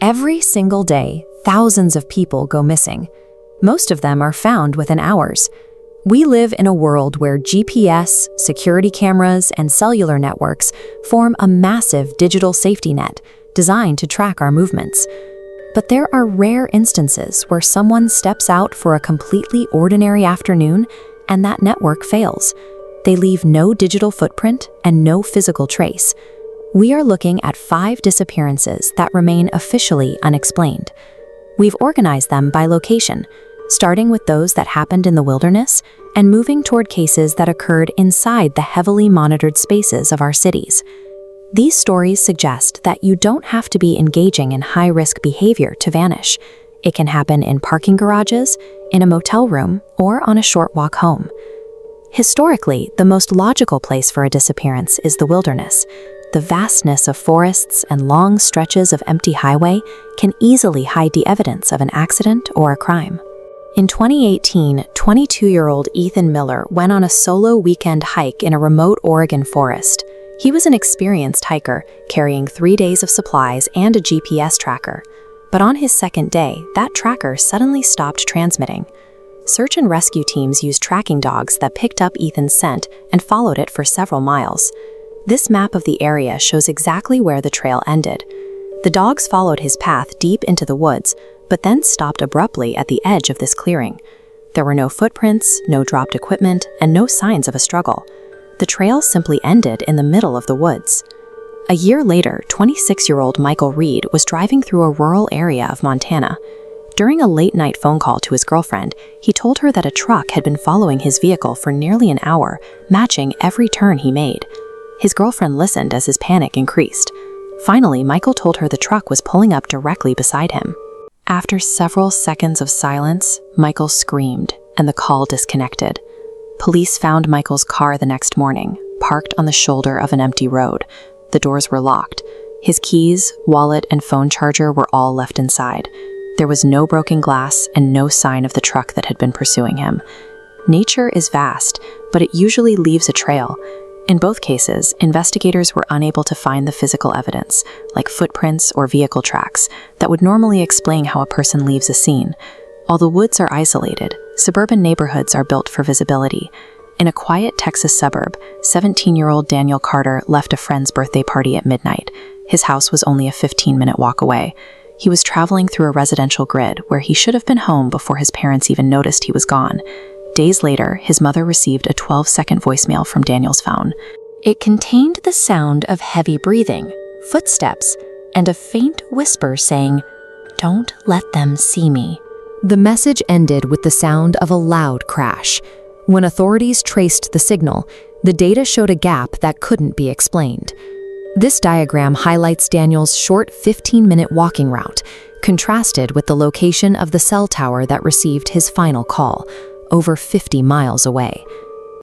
Every single day, thousands of people go missing. Most of them are found within hours. We live in a world where GPS, security cameras, and cellular networks form a massive digital safety net designed to track our movements. But there are rare instances where someone steps out for a completely ordinary afternoon and that network fails. They leave no digital footprint and no physical trace. We are looking at 5 disappearances that remain officially unexplained. We've organized them by location, starting with those that happened in the wilderness and moving toward cases that occurred inside the heavily monitored spaces of our cities. These stories suggest that you don't have to be engaging in high-risk behavior to vanish. It can happen in parking garages, in a motel room, or on a short walk home. Historically, the most logical place for a disappearance is the wilderness. The vastness of forests and long stretches of empty highway can easily hide the evidence of an accident or a crime. In 2018, 22-year-old Ethan Miller went on a solo weekend hike in a remote Oregon forest. He was an experienced hiker, carrying 3 days of supplies and a GPS tracker. But on his second day, that tracker suddenly stopped transmitting. Search and rescue teams used tracking dogs that picked up Ethan's scent and followed it for several miles. This map of the area shows exactly where the trail ended. The dogs followed his path deep into the woods, but then stopped abruptly at the edge of this clearing. There were no footprints, no dropped equipment, and no signs of a struggle. The trail simply ended in the middle of the woods. A year later, 26-year-old Michael Reed was driving through a rural area of Montana. During a late-night phone call to his girlfriend, he told her that a truck had been following his vehicle for nearly an hour, matching every turn he made. His girlfriend listened as his panic increased. Finally, Michael told her the truck was pulling up directly beside him. After several seconds of silence, Michael screamed, and the call disconnected. Police found Michael's car the next morning, parked on the shoulder of an empty road. The doors were locked. His keys, wallet, and phone charger were all left inside. There was no broken glass and no sign of the truck that had been pursuing him. Nature is vast, but it usually leaves a trail. In both cases, investigators were unable to find the physical evidence, like footprints or vehicle tracks, that would normally explain how a person leaves a scene. While the woods are isolated, suburban neighborhoods are built for visibility. In a quiet Texas suburb, 17-year-old Daniel Carter left a friend's birthday party at midnight. His house was only a 15-minute walk away. He was traveling through a residential grid where he should have been home before his parents even noticed he was gone. Days later, his mother received a 12-second voicemail from Daniel's phone. It contained the sound of heavy breathing, footsteps, and a faint whisper saying, "Don't let them see me." The message ended with the sound of a loud crash. When authorities traced the signal, the data showed a gap that couldn't be explained. This diagram highlights Daniel's short 15-minute walking route, contrasted with the location of the cell tower that received his final call, over 50 miles away.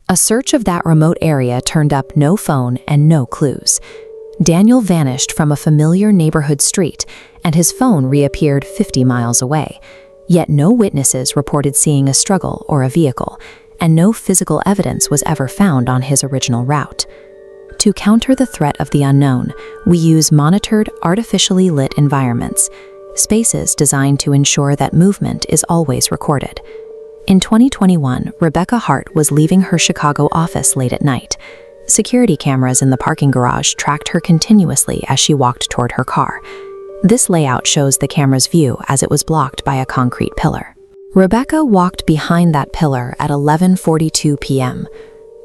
A search of that remote area turned up no phone and no clues. Daniel vanished from a familiar neighborhood street, and his phone reappeared 50 miles away. Yet no witnesses reported seeing a struggle or a vehicle, and no physical evidence was ever found on his original route. To counter the threat of the unknown, we use monitored, artificially lit environments, spaces designed to ensure that movement is always recorded. In 2021, Rebecca Hart was leaving her Chicago office late at night. Security cameras in the parking garage tracked her continuously as she walked toward her car. This layout shows the camera's view as it was blocked by a concrete pillar. Rebecca walked behind that pillar at 11:42 p.m.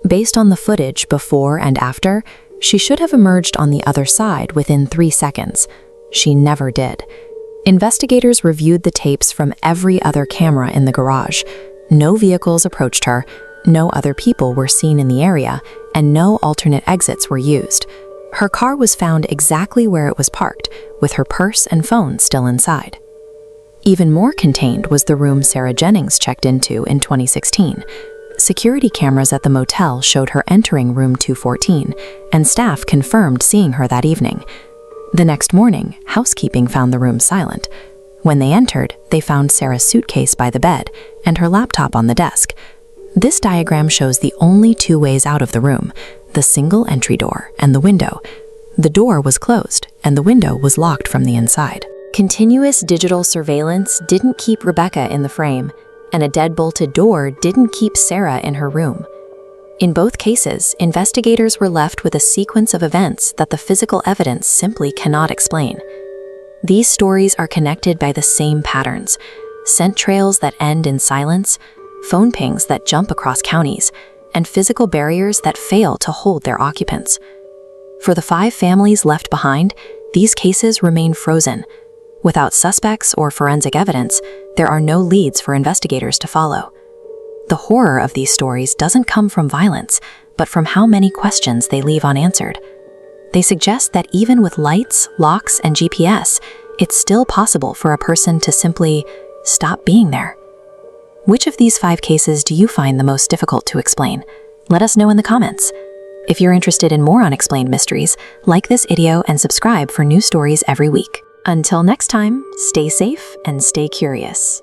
Based on the footage before and after, she should have emerged on the other side within 3 seconds. She never did. Investigators reviewed the tapes from every other camera in the garage. No vehicles approached her, no other people were seen in the area, and no alternate exits were used. Her car was found exactly where it was parked, with her purse and phone still inside. Even more contained was the room Sarah Jennings checked into in 2016. Security cameras at the motel showed her entering room 214, and staff confirmed seeing her that evening. The next morning, housekeeping found the room silent. When they entered, they found Sarah's suitcase by the bed and her laptop on the desk. This diagram shows the only 2 ways out of the room, the single entry door and the window. The door was closed, and the window was locked from the inside. Continuous digital surveillance didn't keep Rebecca in the frame, and a deadbolted door didn't keep Sarah in her room. In both cases, investigators were left with a sequence of events that the physical evidence simply cannot explain. These stories are connected by the same patterns: scent trails that end in silence, phone pings that jump across counties, and physical barriers that fail to hold their occupants. For the 5 families left behind, these cases remain frozen. Without suspects or forensic evidence, there are no leads for investigators to follow. The horror of these stories doesn't come from violence, but from how many questions they leave unanswered. They suggest that even with lights, locks, and GPS, it's still possible for a person to simply stop being there. Which of these 5 cases do you find the most difficult to explain? Let us know in the comments. If you're interested in more unexplained mysteries, like this video and subscribe for new stories every week. Until next time, stay safe and stay curious.